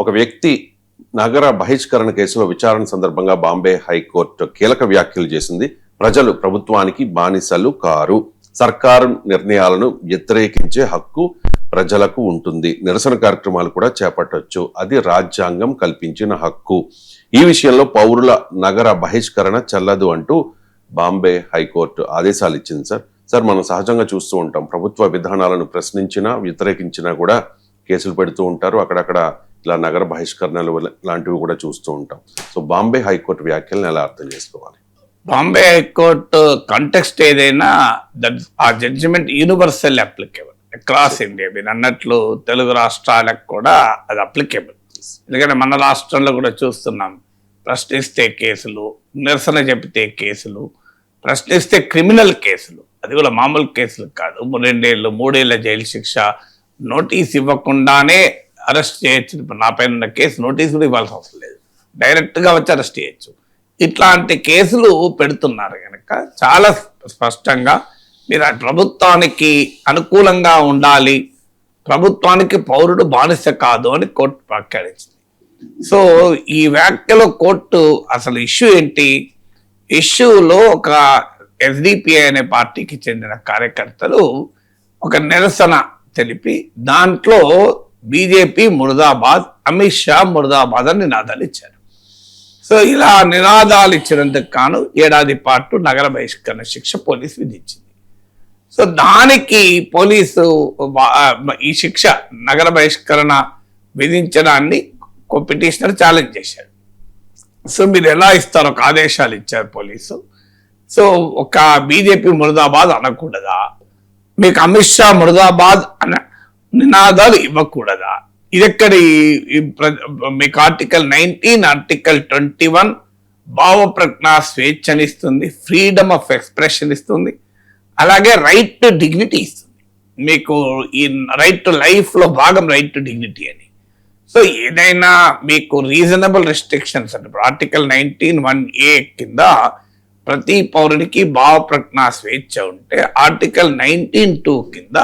ఒక వ్యక్తి నగర బహిష్కరణ కేసులో విచారణ సందర్భంగా బాంబే హైకోర్టు కీలక వ్యాఖ్యలు చేసింది. ప్రజలు ప్రభుత్వానికి బానిసలు కారు. సర్కారు నిర్ణయాలను వ్యతిరేకించే హక్కు ప్రజలకు ఉంటుంది. నిరసన కార్యక్రమాలు కూడా చేపట్టొచ్చు. అది రాజ్యాంగం కల్పించిన హక్కు. ఈ విషయంలో పౌరుల నగర బహిష్కరణ చెల్లదు అంటూ బాంబే హైకోర్టు ఆదేశాలు ఇచ్చింది. సార్ మనం సహజంగా చూస్తూ ఉంటాం, ప్రభుత్వ విధానాలను ప్రశ్నించినా వ్యతిరేకించినా కూడా కేసులు పెడుతూ ఉంటారు. అక్కడక్కడ ఇలా నగర బహిష్కరణలు లాంటివి కూడా చూస్తూ ఉంటాం. సో బాంబే హైకోర్టు వ్యాఖ్యలను ఎలా అర్థం చేసుకోవాలి? బాంబే హైకోర్టు కంటెక్స్ట్ ఏదైనా ఆ judgment universal applicable across India. మీరు అన్నట్లు తెలుగు రాష్ట్రాలకు కూడా అది అప్లికేబుల్. ఎందుకంటే మన రాష్ట్రంలో కూడా చూస్తున్నాం, ప్రశ్నిస్తే కేసులు, నిరసన చెబితే కేసులు, ప్రశ్నిస్తే క్రిమినల్ కేసులు, అది కూడా మామూలు కేసులు కాదు. 2 ఏళ్ళు 3 ఏళ్ల జైలు శిక్ష, నోటీస్ ఇవ్వకుండానే అరెస్ట్ చేయొచ్చు. ఇప్పుడు నా పైన ఉన్న కేసు నోటీస్ కూడా ఇవ్వాల్సిన అవసరం లేదు, డైరెక్ట్గా వచ్చి అరెస్ట్ చేయొచ్చు. ఇట్లాంటి కేసులు పెడుతున్నారు కనుక చాలా స్పష్టంగా మీరు ఆ ప్రభుత్వానికి అనుకూలంగా ఉండాలి, ప్రభుత్వానికి పౌరుడు బానిస కాదు అని కోర్టు వ్యాఖ్యానించింది. సో ఈ వ్యాఖ్యలో కోర్టు అసలు ఇష్యూ ఏంటి? ఇష్యూలో ఒక ఎస్డిపిఐ అనే పార్టీకి చెందిన కార్యకర్తలు ఒక నిరసన తెలిపి దాంట్లో బీజేపీ ముర్దాబాద్, అమిత్ షా ముర్దాబాద్ అని నినాదాలు ఇచ్చారు. సో ఇలా నినాదాలు ఇచ్చినందుకు గాను 1 ఏడాది పాటు నగర బహిష్కరణ శిక్ష పోలీసు విధించింది. సో దానికి పోలీసు ఈ శిక్ష నగర బహిష్కరణ విధించడాన్ని పిటిషనర్ ఛాలెంజ్ చేశారు. సో మీరు ఎలా ఇస్తారు? ఒక ఆదేశాలు ఇచ్చారు పోలీసు. సో ఒక బీజేపీ ముర్దాబాద్ అనకూడదా, మీకు అమిత్ షా ముర్దాబాద్ అన్న నినాదాలు ఇవ్వకూడదా? ఇదెక్కడి మీకు ఆర్టికల్ 19, ఆర్టికల్ 21 భావ ప్రజ్ఞా స్వేచ్ఛనిస్తుంది, ఫ్రీడమ్ ఆఫ్ ఎక్స్ప్రెషన్ ఇస్తుంది, అలాగే రైట్ టు డిగ్నిటీ ఇస్తుంది. మీకు ఈ రైట్ టు లైఫ్ లో భాగం రైట్ టు డిగ్నిటీ అని. సో ఏదైనా మీకు రీజనబుల్ రెస్ట్రిక్షన్స్ అంటే ఆర్టికల్ 19(1)A కింద ప్రతి పౌరునికి భావ ప్రజ్ఞా స్వేచ్ఛ ఉంటే, ఆర్టికల్ 19(2) కింద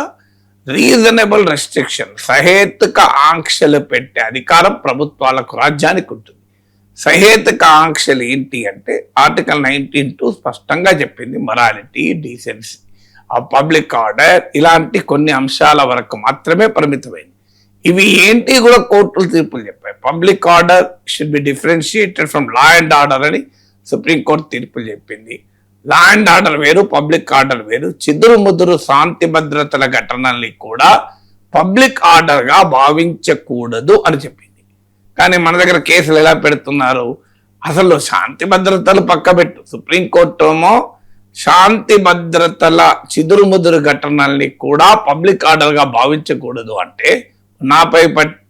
రీజనబుల్ రెస్ట్రిక్షన్ సహేతుక ఆంక్షలు పెట్టే అధికారం ప్రభుత్వాలకు, రాజ్యానికి ఉంటుంది. సహేతుక ఆంక్షలు ఏంటి అంటే ఆర్టికల్ 19(2) స్పష్టంగా చెప్పింది. మొరాలిటీ, డీసెన్సీ, పబ్లిక్ ఆర్డర్ ఇలాంటి కొన్ని అంశాల వరకు మాత్రమే పరిమితమైంది. ఇవి ఏంటి కూడా కోర్టులు తీర్పులు చెప్పాయి. Public order should be differentiated from law and order అని సుప్రీంకోర్టు తీర్పులు చెప్పింది. లా అండ్ ఆర్డర్ వేరు, పబ్లిక్ ఆర్డర్ వేరు. చిదురు ముదురు శాంతి భద్రతల ఘటనల్ని కూడా పబ్లిక్ ఆర్డర్ గా భావించకూడదు అని చెప్పింది. కానీ మన దగ్గర కేసులు ఎలా పెడుతున్నారు? అసలు శాంతి భద్రతలు పక్కబెట్టు, సుప్రీంకోర్టు ఏమో శాంతి భద్రతల చిదురు ముదురు ఘటనల్ని కూడా పబ్లిక్ ఆర్డర్ గా భావించకూడదు అంటే, నాపై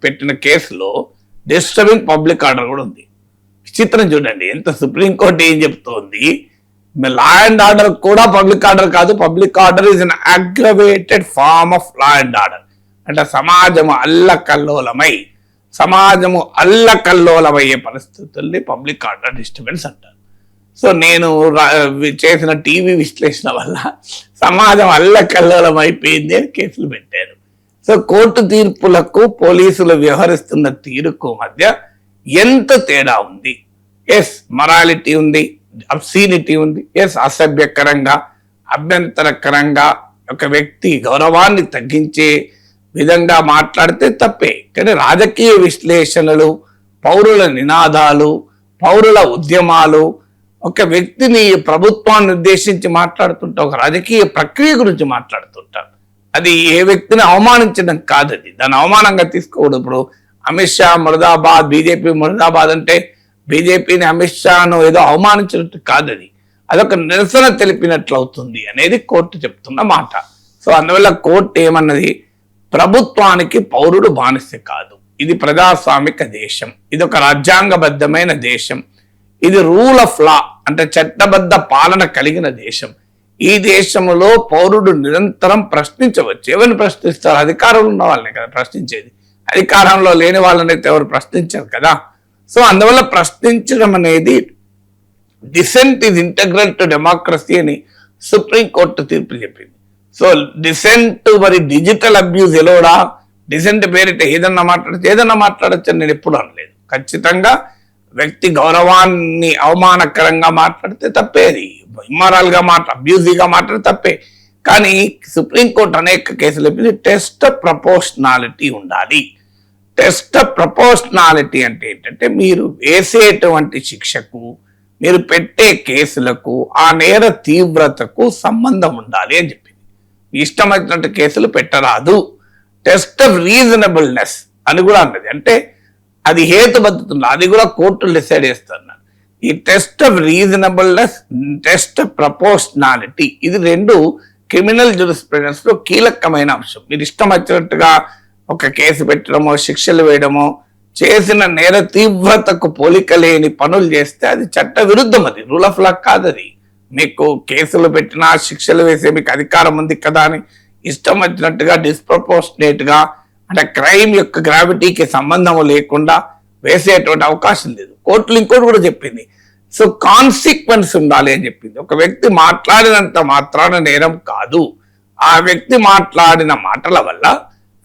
పెట్టిన కేసులో డిస్టర్బింగ్ పబ్లిక్ ఆర్డర్ కూడా ఉంది. విచిత్రం చూడండి, ఎంత సుప్రీంకోర్టు ఏం చెప్తోంది, లా అండ్ ఆర్డర్ కూడా పబ్లిక్ ఆర్డర్ కాదు, public order is an aggravated form of law and order. అంటే సమాజము అల్లకల్లోలమయ్యే పరిస్థితుల్ని పబ్లిక్ ఆర్డర్ డిస్టర్బెన్స్ అంటారు. సో నేను చేసిన టీవీ విశ్లేషణ వల్ల సమాజం అల్లకల్లోలం అయిపోయింది అని కేసులు పెట్టారు. సో కోర్టు తీర్పులకు పోలీసులు వ్యవహరిస్తున్న తీరుకు మధ్య ఎంత తేడా ఉంది? ఎస్ మొరాలిటీ ఉంది, అబ్సీనిటీ ఉంది. ఎస్ అసభ్యకరంగా, అభ్యంతరకరంగా ఒక వ్యక్తి గౌరవాన్ని తగ్గించే విధంగా మాట్లాడితే తప్పే. కానీ రాజకీయ విశ్లేషణలు, పౌరుల నినాదాలు, పౌరుల ఉద్యమాలు, ఒక వ్యక్తిని ప్రభుత్వాన్ని ఉద్దేశించి మాట్లాడుతుంటే, ఒక రాజకీయ ప్రక్రియ గురించి మాట్లాడుతుంటారు. అది ఏ వ్యక్తిని అవమానించడం కాదు, అది దాన్ని అవమానంగా తీసుకోకూడదు. ఇప్పుడు అమిత్ షా ముర్దాబాద్, బీజేపీ ముర్దాబాద్ అంటే బీజేపీని అమిత్ షాను ఏదో అవమానించినట్టు కాదు, అదొక నిరసన తెలిపినట్లు అవుతుంది అనేది కోర్టు చెప్తున్న మాట. సో అందువల్ల కోర్టు ఏమన్నది, ప్రభుత్వానికి పౌరుడు బానిస కాదు, ఇది ప్రజాస్వామిక దేశం, ఇది ఒక రాజ్యాంగబద్ధమైన దేశం, ఇది రూల్ ఆఫ్ లా అంటే చట్టబద్ధ పాలన కలిగిన దేశం. ఈ దేశంలో పౌరుడు నిరంతరం ప్రశ్నించవచ్చు. ఎవరిని ప్రశ్నిస్తారు? అధికారంలో ఉన్న వాళ్ళని కదా ప్రశ్నించేది, అధికారంలో లేని వాళ్ళనైతే ఎవరు ప్రశ్నించారు కదా. సో అందువల్ల ప్రశ్నించడం అనేది dissent is integral to democracy అని సుప్రీంకోర్టు తీర్పు చెప్పింది. సో డిసెంట్ మరి డిజిటల్ అబ్యూజ్ ఎలోడా, డిసెంట్ పేరిట ఏదన్నా మాట్లాడచ్చు నేను ఎప్పుడు అనలేదు. ఖచ్చితంగా వ్యక్తి గౌరవాన్ని అవమానకరంగా మాట్లాడితే తప్పేది, ఇమ్మారల్ గా అబ్యూజివ్గా మాట్లాడితే తప్పే. కానీ సుప్రీంకోర్టు అనేక కేసులు టెస్ట్ ప్రపోర్షనాలిటీ ఉండాలి. టెస్ట్ ప్రపోర్షనాలిటీ అంటే ఏంటంటే మీరు వేసేటువంటి శిక్షకు, మీరు పెట్టే కేసులకు, ఆ నేర తీవ్రతకు సంబంధం ఉండాలి అని చెప్పింది. ఇష్టం వచ్చినట్టు కేసులు పెట్టరాదు. టెస్ట్ ఆఫ్ రీజనబుల్నెస్ అని కూడా అన్నది. అంటే అది హేతుబద్ధత, అది కూడా కోర్టులు డిసైడ్ చేస్తున్నారు. ఈ test of reasonableness, test of proportionality, ఇది రెండు క్రిమినల్ జ్యూరిస్ప్రుడెన్స్ లో కీలకమైన అంశం. మీరు ఇష్టం వచ్చినట్టుగా ఒక కేసు పెట్టడమో, శిక్షలు వేయడమో, చేసిన నేర తీవ్రతకు పోలిక లేని పనులు చేస్తే అది చట్ట విరుద్ధం. అది రూల్ ఆఫ్ లా కాదు. అది మీకు కేసులు పెట్టినా, శిక్షలు వేసే మీకు అధికారం ఉంది కదా అని ఇష్టం వచ్చినట్టుగా డిస్ప్రపోర్షనేట్ గా, అంటే క్రైమ్ యొక్క గ్రావిటీకి సంబంధం లేకుండా వేసేటువంటి అవకాశం లేదు. కోర్టులు ఇంకోటి కూడా చెప్పింది, సో కాన్సిక్వెన్స్ ఉండాలి అని చెప్పింది. ఒక వ్యక్తి మాట్లాడినంత మాత్రాన నేరం కాదు. ఆ వ్యక్తి మాట్లాడిన మాటల వల్ల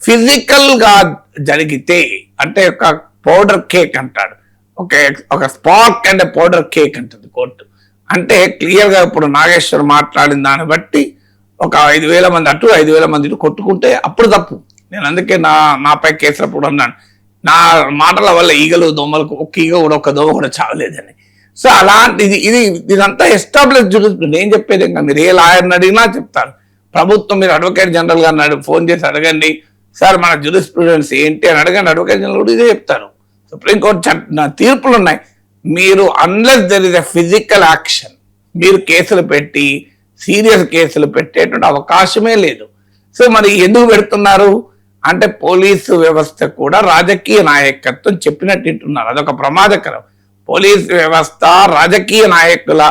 ఫిజికల్ గా జరిగితే, అంటే ఒక పౌడర్ కేక్ అంటాడు, ఒక స్పార్క్ అండ్ పౌడర్ కేక్ అంటుంది కోర్టు. అంటే క్లియర్ గా ఇప్పుడు నాగేశ్వర్ మాట్లాడిన దాన్ని బట్టి ఒక 5,000 మంది అటు 5,000 మంది ఇటు కొట్టుకుంటే అప్పుడు తప్పు. నేను అందుకే నాపై కేసులప్పుడు అన్నాను, నా మాటల వల్ల ఈగలు దోమలకు ఒక ఈగ కూడా, ఒక దోమ కూడా చావలేదని. సో అలాంటిది ఇదంతా ఎస్టాబ్లిష్ జురిస్ప్రుడెన్స్. ఏం చెప్పేది, ఇంకా మీరు ఏ లాయర్ని అడిగినా చెప్తారు. ప్రభుత్వం, మీరు అడ్వకేట్ జనరల్ గారిని ఫోన్ చేసి అడగండి, సార్ మన జురిస్ప్రుడెన్స్ ఏంటి అని అడగండి, అడ్వకేట్ జనరల్ కూడా ఇదే చెప్తారు. సుప్రీంకోర్టు తీర్పులు ఉన్నాయి. మీరు unless there is a physical action, మీరు కేసులు పెట్టి, సీరియస్ కేసులు పెట్టేటువంటి అవకాశమే లేదు. సో మరి ఎందుకు పెడుతున్నారు అంటే పోలీసు వ్యవస్థ కూడా రాజకీయ నాయకత్వం చెప్పినట్టు వింటున్నారు. అదొక ప్రమాదకరం. పోలీసు వ్యవస్థ రాజకీయ నాయకుల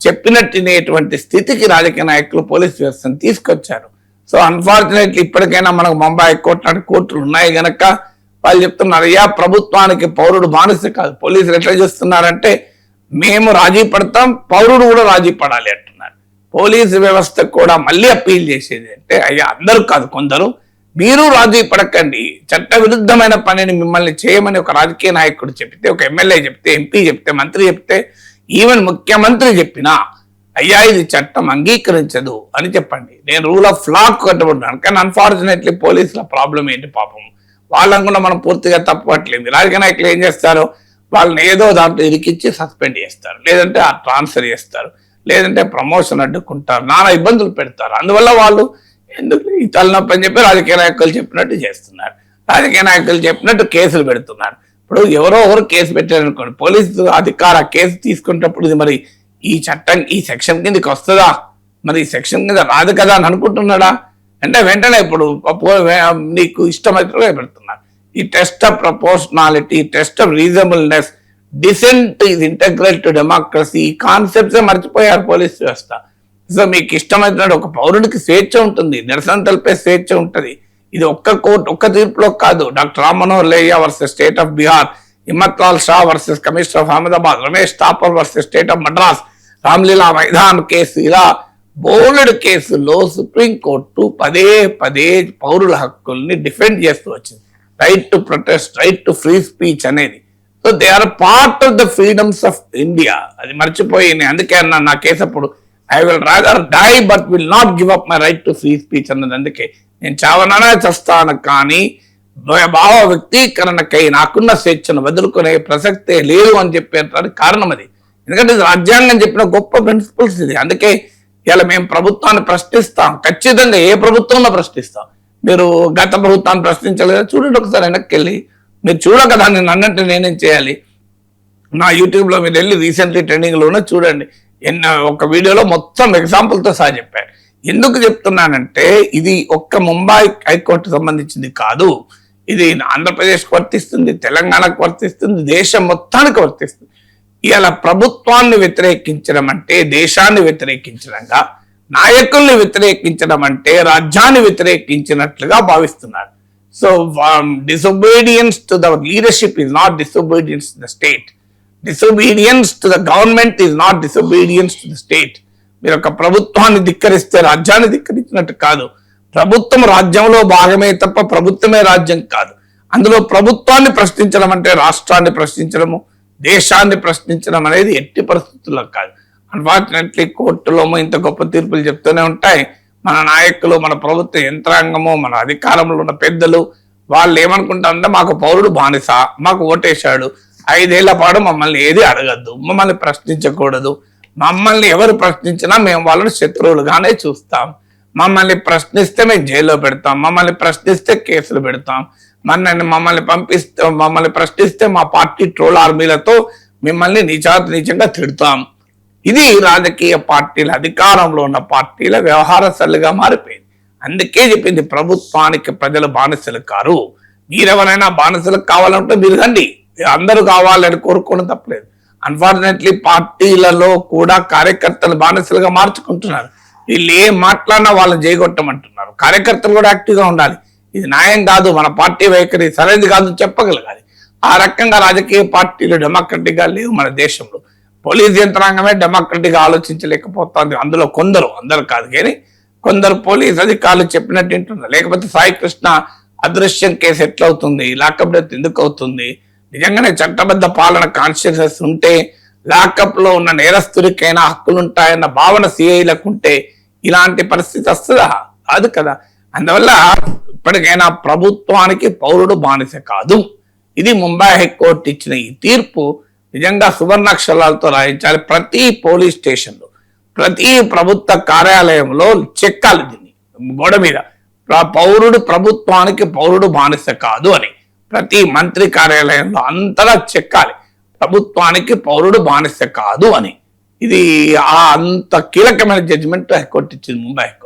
చెప్పినట్టునేటువంటి స్థితికి రాజకీయ నాయకులు పోలీసు వ్యవస్థను తీసుకొచ్చారు. సో అన్ఫార్చునేట్లీ ఇప్పటికైనా మనకు ముంబై హైకోర్టు లాంటి కోర్టులు ఉన్నాయి గనక వాళ్ళు చెప్తున్నారు, అయ్యా ప్రభుత్వానికి పౌరుడు బానిస కాదు. పోలీసులు ఎట్లా చేస్తున్నారంటే, మేము రాజీ పడతాం, పౌరుడు కూడా రాజీ పడాలి అంటున్నారు. పోలీసు వ్యవస్థ కూడా మళ్ళీ అప్పీల్ చేసేది అంటే, అయ్యా అందరూ కాదు, కొందరు మీరు రాజీ పడకండి, చట్ట విరుద్ధమైన పనిని మిమ్మల్ని చేయమని ఒక రాజకీయ నాయకుడు చెప్తే, ఒక ఎమ్మెల్యే చెప్తే, ఎంపీ చెప్తే, మంత్రి చెప్తే, ఈవెన్ ముఖ్యమంత్రి చెప్పినా అయ్యా ఇది చట్టం అంగీకరించదు అని చెప్పండి. నేను రూల్ ఆఫ్ లా కట్టుబడ్డాను. కానీ అన్ఫార్చునేట్లీ పోలీసుల ప్రాబ్లం ఏంటి పాపం, వాళ్ళని కూడా మనం పూర్తిగా తప్పట్లేదు. రాజకీయ నాయకులు ఏం చేస్తారు, వాళ్ళని ఏదో దాంట్లో ఇరికిచ్చి సస్పెండ్ చేస్తారు, లేదంటే ఆ ట్రాన్స్ఫర్ చేస్తారు, లేదంటే ప్రమోషన్ అడ్డుకుంటారు, నానా ఇబ్బందులు పెడతారు. అందువల్ల వాళ్ళు ఎందుకు ఈ తలనొప్పి అని చెప్పి రాజకీయ నాయకులు చెప్పినట్టు చేస్తున్నారు, రాజకీయ నాయకులు చెప్పినట్టు కేసులు పెడుతున్నారు. ఇప్పుడు ఎవరో ఒకరు కేసు పెట్టారనుకోండి, పోలీసు అధికార కేసు తీసుకునేటప్పుడు ఇది మరి ఈ చట్టం ఈ సెక్షన్ కిందకి వస్తుందా, మరి ఈ సెక్షన్ కింద రాదు కదా అని అనుకుంటున్నాడా అంటే వెంటనే ఇప్పుడు నీకు ఇష్టమైనట్టుగా పెడుతున్నారు. ఈ test of proportionality, test of reasonableness, dissent is integral to democracy, ఈ కాన్సెప్ట్సే మర్చిపోయారు పోలీస్ వ్యవస్థ. సో మీకు ఇష్టమైనట్టు ఒక పౌరుడికి స్వేచ్ఛ ఉంటుంది, నిరసన తెలిపే స్వేచ్ఛ ఉంటుంది. ఇది ఒక్క తీర్పులో కాదు. Doctor Ram Manohar Lohia versus state of Bihar, Himmat Lal Shah versus commissioner of Ahmedabad, Ramesh Thapar versus state of Madras, Ramlila Maidan case, ఇలా బోల్డ్ కేసుల్లో సుప్రీంకోర్టు పదే పౌరుల హక్కుల్ని డిఫెండ్ చేస్తూ వచ్చింది. Right to protest, right to free speech అనేది. So they are part of the freedoms of India. అది మర్చిపోయి అందుకే అన్నా నా కేసు అప్పుడు, I will rather die but will not give up my right to free speech అన్నది. అందుకే నేను చావననే చస్తాను, కానీ భావ వ్యక్తీకరణకై నాకున్న స్వేచ్ఛను వదులుకునే ప్రసక్తే లేదు అని చెప్పేటానికి కారణం అది. ఎందుకంటే రాజ్యాంగం చెప్పిన గొప్ప ప్రిన్సిపల్స్ ఇది. అందుకే ఇలా మేము ప్రభుత్వాన్ని ప్రశ్నిస్తాం, ఖచ్చితంగా ఏ ప్రభుత్వంలో ప్రశ్నిస్తాం. మీరు గత ప్రభుత్వాన్ని ప్రశ్నించలేదా చూడండి, ఒకసారి వెనక్కి వెళ్ళి మీరు చూడక దాన్ని నన్నంటే నేనేం చేయాలి. నా యూట్యూబ్లో మీరు వెళ్ళి రీసెంట్లీ ట్రెండింగ్లోనే చూడండి, ఒక వీడియోలో మొత్తం ఎగ్జాంపుల్తో సహా చెప్పాను. ఎందుకు చెప్తున్నానంటే ఇది ఒక్క ముంబై హైకోర్టు సంబంధించింది కాదు, ఇది ఆంధ్రప్రదేశ్కి వర్తిస్తుంది, తెలంగాణకు వర్తిస్తుంది, దేశం మొత్తానికి వర్తిస్తుంది. ఇలా ప్రభుత్వాన్ని వ్యతిరేకించడం అంటే దేశాన్ని వ్యతిరేకించడంగా, నాయకుల్ని వ్యతిరేకించడం అంటే రాజ్యాన్ని వ్యతిరేకించినట్లుగా భావిస్తున్నారు. So disobedience to the leadership is not disobedience to the state. Disobedience to the government is not disobedience to the state. మీరు ఒక ప్రభుత్వాన్ని ధిక్కరిస్తే రాజ్యాన్ని ధిక్కరించినట్టు కాదు, ప్రభుత్వం రాజ్యంలో భాగమే తప్ప ప్రభుత్వమే రాజ్యం కాదు. అందులో ప్రభుత్వాన్ని ప్రశ్నించడం అంటే రాష్ట్రాన్ని ప్రశ్నించడము, దేశాన్ని ప్రశ్నించడం అనేది ఎట్టి పరిస్థితుల్లో కాదు. అన్ఫార్చునేట్లీ కోర్టులో ఇంత గొప్ప తీర్పులు చెప్తూనే ఉంటాయి. మన నాయకులు, మన ప్రభుత్వ యంత్రాంగము, మన అధికారంలో ఉన్న పెద్దలు వాళ్ళు ఏమనుకుంటారంటే మాకు పౌరుడు బానిస, మాకు ఓటేశాడు, 5 ఏళ్ల పాటు మమ్మల్ని ఏది అడగద్దు, మమ్మల్ని ప్రశ్నించకూడదు, మమ్మల్ని ఎవరు ప్రశ్నించినా మేము వాళ్ళని శత్రువులుగానే చూస్తాం, మమ్మల్ని ప్రశ్నిస్తే మేము జైల్లో పెడతాం, మమ్మల్ని ప్రశ్నిస్తే కేసులు పెడతాం, మమ్మల్ని ప్రశ్నిస్తే మా పార్టీ ట్రోల్ ఆర్మీలతో మిమ్మల్ని నీచంగా తిడతాం. ఇది రాజకీయ పార్టీల, అధికారంలో ఉన్న పార్టీల వ్యవహార శైలిగా మారిపోయింది. అందుకే చెప్పింది ప్రభుత్వానికి ప్రజలు బానిసలు కారు. మీరెవరైనా బానిసలు కావాలంటే మీరు రండి, అందరూ కావాలని కోరుకోవడం తప్పలేదు. అన్ఫార్చునేట్లీ పార్టీలలో కూడా కార్యకర్తలు బానిసలుగా మార్చుకుంటున్నారు. వీళ్ళు ఏం మాట్లాడినా వాళ్ళని చేయగొట్టమంటున్నారు. కార్యకర్తలు కూడా యాక్టివ్గా ఉండాలి. ఇది న్యాయం కాదు, మన పార్టీ వైఖరి సరైనది కాదు చెప్పగలగాలి. ఆ రకంగా రాజకీయ పార్టీలు డెమోక్రటిక్ గా లేవు మన దేశంలో. పోలీస్ యంత్రాంగమే డెమోక్రటిక్ గా ఆలోచించలేకపోతుంది. అందులో కొందరు, అందరు కాదు కానీ కొందరు పోలీస్ అధికారులు చెప్పినట్టు వింటున్నారు. లేకపోతే సాయి కృష్ణ అదృశ్యం కేసు ఎట్లవుతుంది, లాకప్ డెత్ ఎందుకు అవుతుంది? నిజంగానే చట్టబద్ధ పాలన కాన్షియస్నెస్ ఉంటే, లాకప్ లో ఉన్న నేరస్తుడికైనా హక్కులుంటాయన్న భావన సిఐలకు ఉంటే ఇలాంటి పరిస్థితి వస్తుందా? కాదు కదా. అందువల్ల ఇప్పటికైనా ప్రభుత్వానికి పౌరుడు బానిస కాదు. ఇది ముంబై హైకోర్టు ఇచ్చిన ఈ తీర్పు నిజంగా సువర్ణాక్షరాలతో రాయించాలి. ప్రతి పోలీస్ స్టేషన్లో, ప్రతి ప్రభుత్వ కార్యాలయంలో చెక్కాలి దీన్ని గోడ మీద, పౌరుడు ప్రభుత్వానికి పౌరుడు బానిస కాదు అని. ప్రతి మంత్రి కార్యాలయంలో అంతలా చెక్కాలి, ప్రభుత్వానికి పౌరుడు బానిస కాదు అని. ఇది అంత కీలకమైన జడ్జిమెంట్ హైకోర్టు ఇచ్చింది, ముంబై హైకోర్టు.